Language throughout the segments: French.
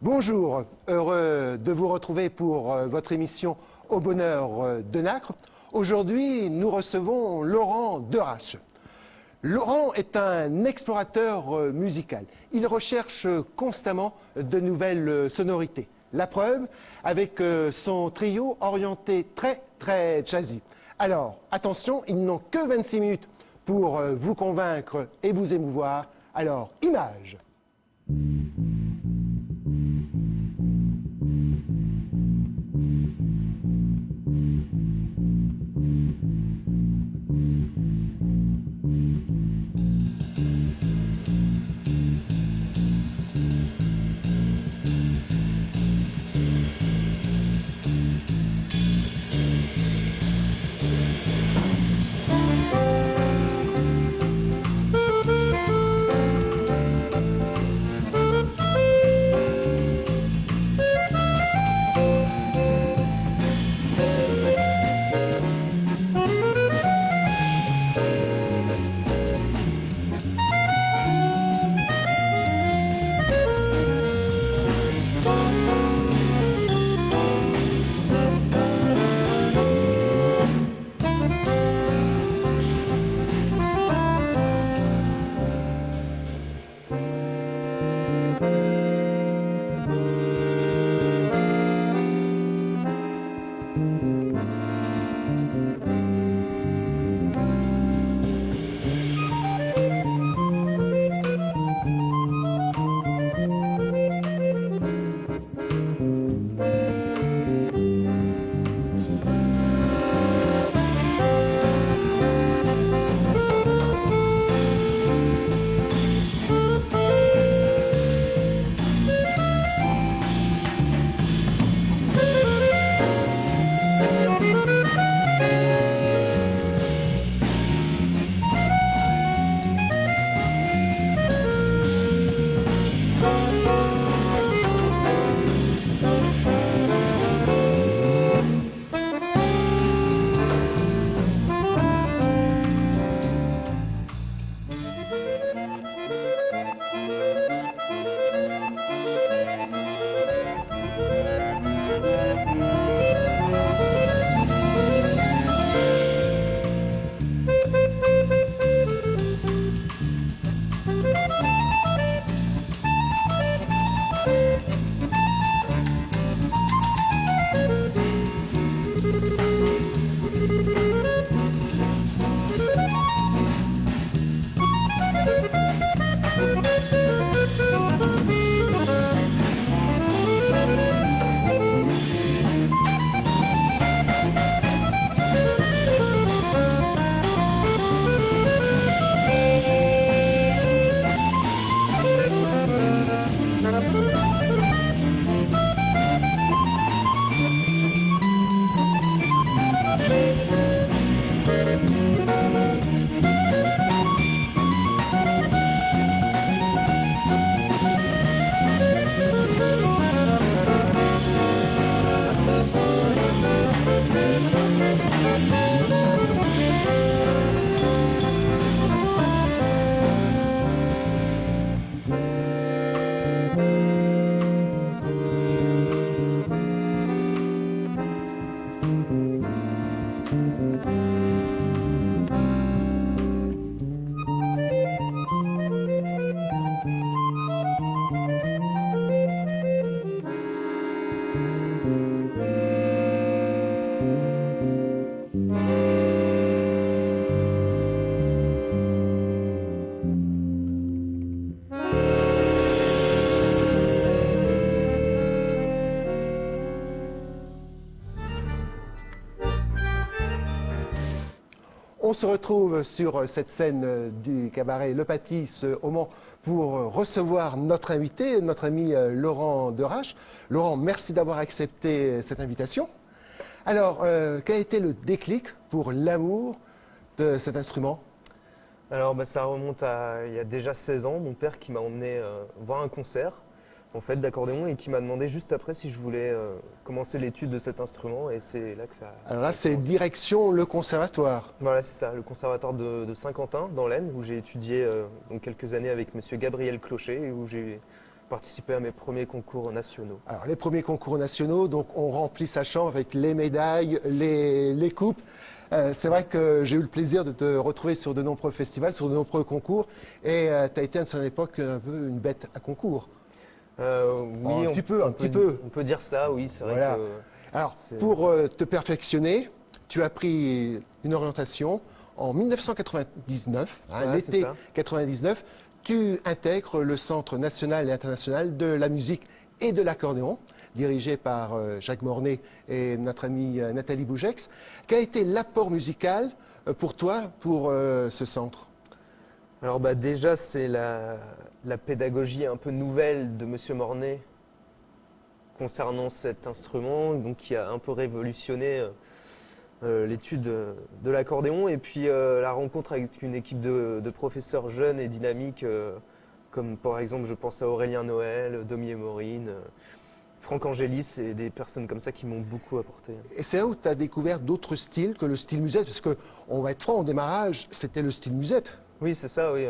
Bonjour, heureux de vous retrouver pour votre émission Au bonheur de Nacre. Aujourd'hui, nous recevons Laurent Derache. Laurent est un explorateur musical. Il recherche constamment de nouvelles sonorités. La preuve avec son trio orienté très jazzy. Alors, attention, ils n'ont que 26 minutes pour vous convaincre et vous émouvoir. Alors, images. On se retrouve sur cette scène du cabaret Le Pâtis au Mans pour recevoir notre invité, notre ami Laurent Derache. Laurent, merci d'avoir accepté cette invitation. Alors, quel a été le déclic pour l'amour de cet instrument? Alors ça remonte à il y a déjà 16 ans, mon père qui m'a emmené voir un concert en fait d'accordéon et qui m'a demandé juste après si je voulais commencer l'étude de cet instrument et c'est là que ça... Alors là, c'est direction le conservatoire. Voilà, c'est ça, le conservatoire de Saint-Quentin dans l'Aisne où j'ai étudié donc quelques années avec monsieur Gabriel Clocher et où j'ai participer à mes premiers concours nationaux. Alors, les premiers concours nationaux, donc on remplit sa chambre avec les médailles, les coupes. C'est vrai que j'ai eu le plaisir de te retrouver sur de nombreux festivals, sur de nombreux concours, et tu as été à une certaine époque un peu une bête à concours. Oui, Un petit peu. On peut dire ça, oui, c'est vrai Voilà. que... Alors, c'est- pour te perfectionner, tu as pris une orientation en 1999, Ouais, c'est l'été ça. 99. Tu intègres le Centre national et international de la musique et de l'accordéon, dirigé par Jacques Mornay et notre amie Nathalie Bougex. Quel a été l'apport musical pour toi pour ce centre? Alors bah, déjà, c'est la pédagogie un peu nouvelle de Monsieur Mornay concernant cet instrument, donc qui a un peu révolutionné l'étude de l'accordéon, et puis la rencontre avec une équipe de professeurs jeunes et dynamiques, comme par exemple, je pense à Aurélien Noël, Domier Maureen, Franck Angélis, et des personnes comme ça qui m'ont beaucoup apporté. Et c'est là où tu as découvert d'autres styles que le style musette, parce que, on va être franc, au démarrage, c'était le style musette. Oui, c'est ça, oui,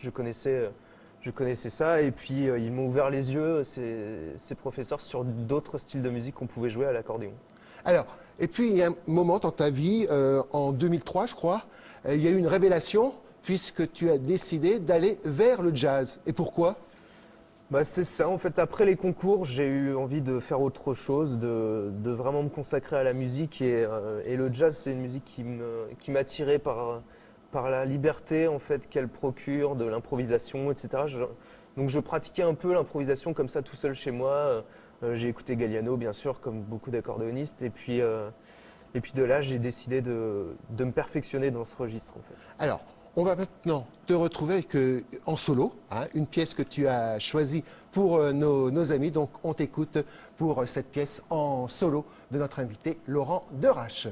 je connaissais ça, et puis ils m'ont ouvert les yeux, ces professeurs, sur d'autres styles de musique qu'on pouvait jouer à l'accordéon. Alors, et puis il y a un moment dans ta vie, en 2003 je crois, il y a eu une révélation puisque tu as décidé d'aller vers le jazz. Et pourquoi? Bah, c'est ça, en fait, après les concours, j'ai eu envie de faire autre chose, de vraiment me consacrer à la musique, et le jazz, c'est une musique qui m'attirait par la liberté en fait qu'elle procure, de l'improvisation, etc. Donc je pratiquais un peu l'improvisation comme ça tout seul chez moi. J'ai écouté Galliano, bien sûr, comme beaucoup d'accordéonistes, et puis de là, j'ai décidé de me perfectionner dans ce registre, en fait. Alors, on va maintenant te retrouver avec, en solo, une pièce que tu as choisie pour nos amis. Donc on t'écoute pour cette pièce en solo de notre invité Laurent Derache.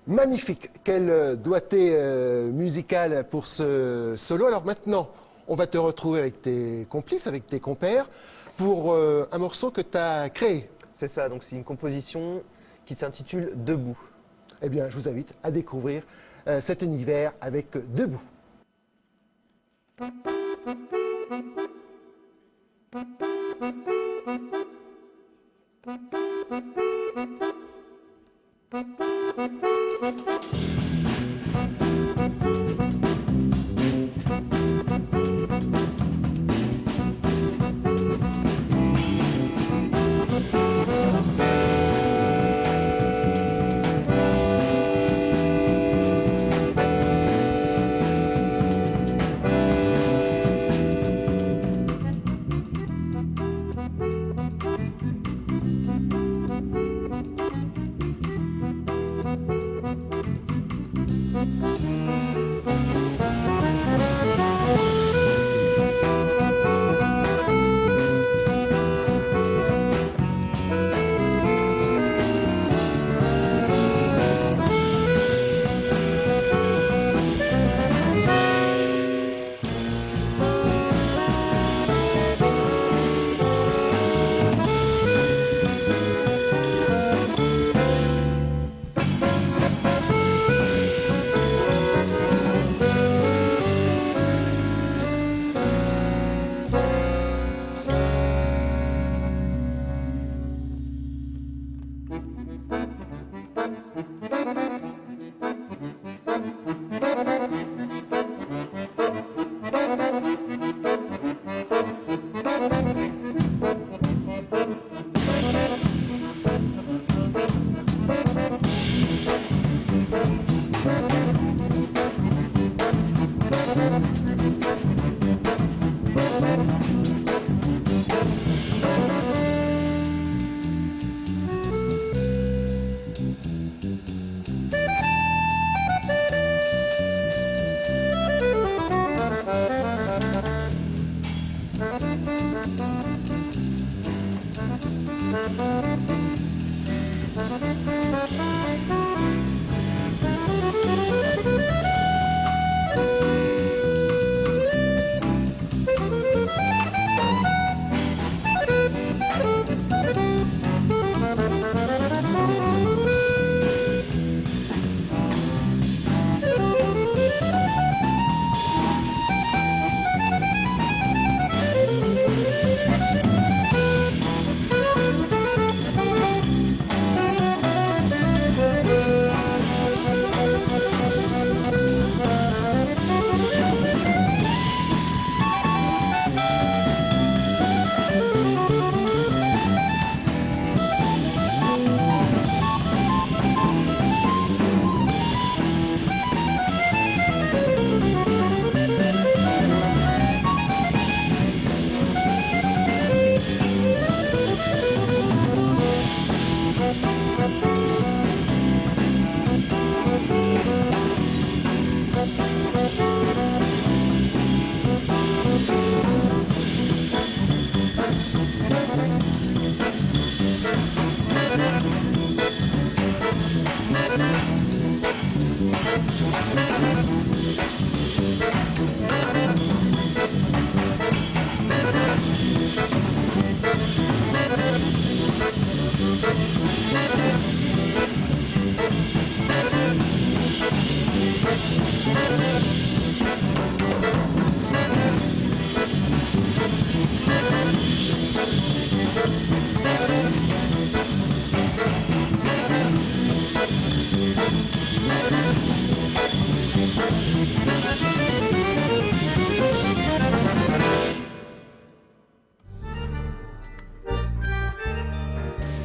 Magnifique, quelle doigté musicale pour ce solo. Alors maintenant, on va te retrouver avec tes complices, avec tes compères, pour un morceau que tu as créé. C'est ça, donc c'est une composition qui s'intitule Debout. Eh bien, je vous invite à découvrir cet univers avec Debout.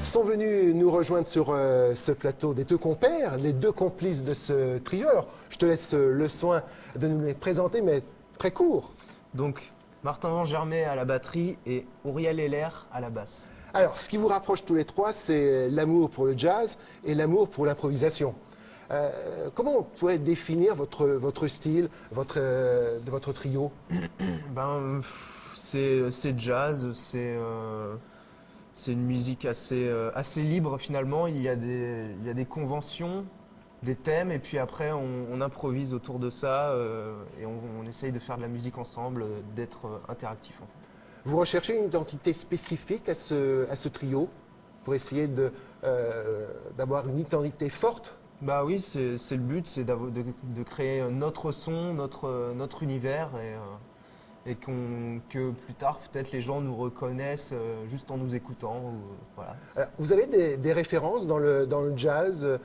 Sont venus nous rejoindre sur ce plateau des deux compères, les deux complices de ce trio. Alors, je te laisse le soin de nous les présenter, mais très court. Donc, Martin Germet à la batterie et Auriel Heller à la basse. Alors, ce qui vous rapproche tous les trois, c'est l'amour pour le jazz et l'amour pour l'improvisation. Comment on pourrait définir votre style, de votre trio? C'est jazz, c'est une musique assez libre finalement. Il y a des conventions, des thèmes et puis après on improvise autour de ça et on essaye de faire de la musique ensemble, d'être interactif en fait. Vous recherchez une identité spécifique à ce trio pour essayer d'avoir une identité forte? Bah oui, c'est le but, c'est de créer notre son, notre univers et que plus tard peut-être les gens nous reconnaissent juste en nous écoutant. Voilà. Vous avez des références dans le jazz?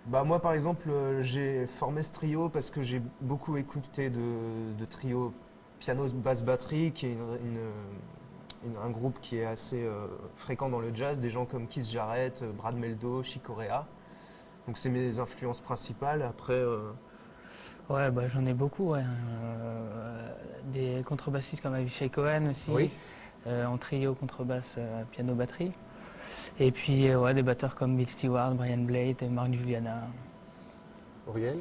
Bah moi par exemple j'ai formé ce trio parce que j'ai beaucoup écouté de trio piano, basse, batterie qui est un groupe qui est assez fréquent dans le jazz, des gens comme Keith Jarrett, Brad Meldo, Chick Corea. Donc c'est mes influences principales. Après Ouais, bah, j'en ai beaucoup. Ouais. Des contrebassistes comme Avishai Cohen aussi. Oui. En trio, contrebasse, piano, batterie. Et puis ouais, des batteurs comme Bill Stewart, Brian Blade, Mark Juliana. Auriel?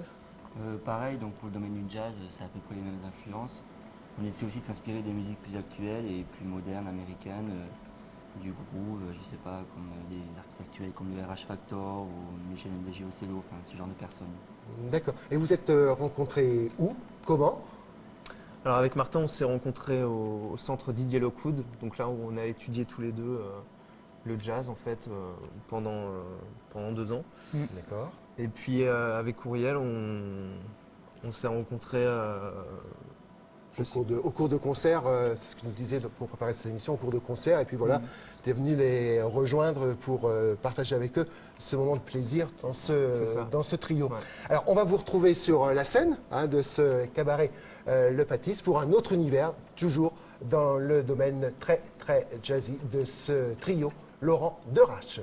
Pareil, donc pour le domaine du jazz, c'est à peu près les mêmes influences. On essaie aussi de s'inspirer des musiques plus actuelles et plus modernes, américaines, du groove, je sais pas, comme des artistes actuels comme le RH Factor ou Michel Ndegeocello, enfin ce genre de personnes. D'accord. Et vous êtes rencontrés où? Comment? alors avec Martin on s'est rencontrés au centre Didier Lockwood, donc là où on a étudié tous les deux le jazz en fait pendant 2 ans. D'accord. Et puis avec Auriel on s'est rencontrés Au cours de concert, c'est ce que nous disait pour préparer cette émission, au cours de concert, et puis voilà, tu es venu les rejoindre pour partager avec eux ce moment de plaisir dans ce trio. Ouais. Alors, on va vous retrouver sur la scène de ce cabaret Le Pâtis pour un autre univers, toujours dans le domaine très, très jazzy de ce trio, Laurent Derache.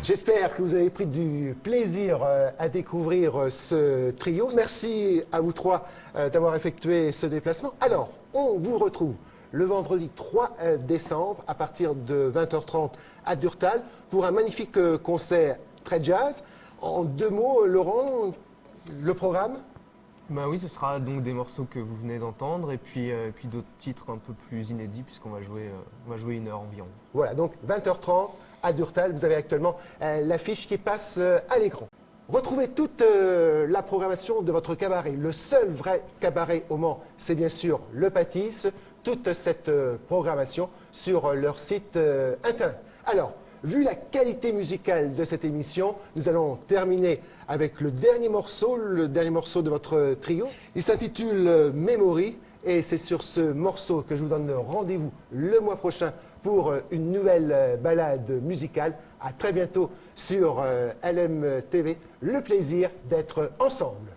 J'espère que vous avez pris du plaisir à découvrir ce trio. Merci à vous trois d'avoir effectué ce déplacement. Alors, on vous retrouve le vendredi 3 décembre à partir de 20h30 à Durtal pour un magnifique concert très jazz. En 2 mots, Laurent, le programme? Bah oui, ce sera donc des morceaux que vous venez d'entendre et puis d'autres titres un peu plus inédits puisqu'on va jouer 1 heure environ. Voilà, donc 20h30 à Durtal. Vous avez actuellement l'affiche qui passe à l'écran. Retrouvez toute la programmation de votre cabaret. Le seul vrai cabaret au Mans, c'est bien sûr le Pâtisse. Toute cette programmation sur leur site internet. Alors, vu la qualité musicale de cette émission, nous allons terminer avec le dernier morceau de votre trio. Il s'intitule Memory et c'est sur ce morceau que je vous donne rendez-vous le mois prochain pour une nouvelle balade musicale. À très bientôt sur LMTV. Le plaisir d'être ensemble.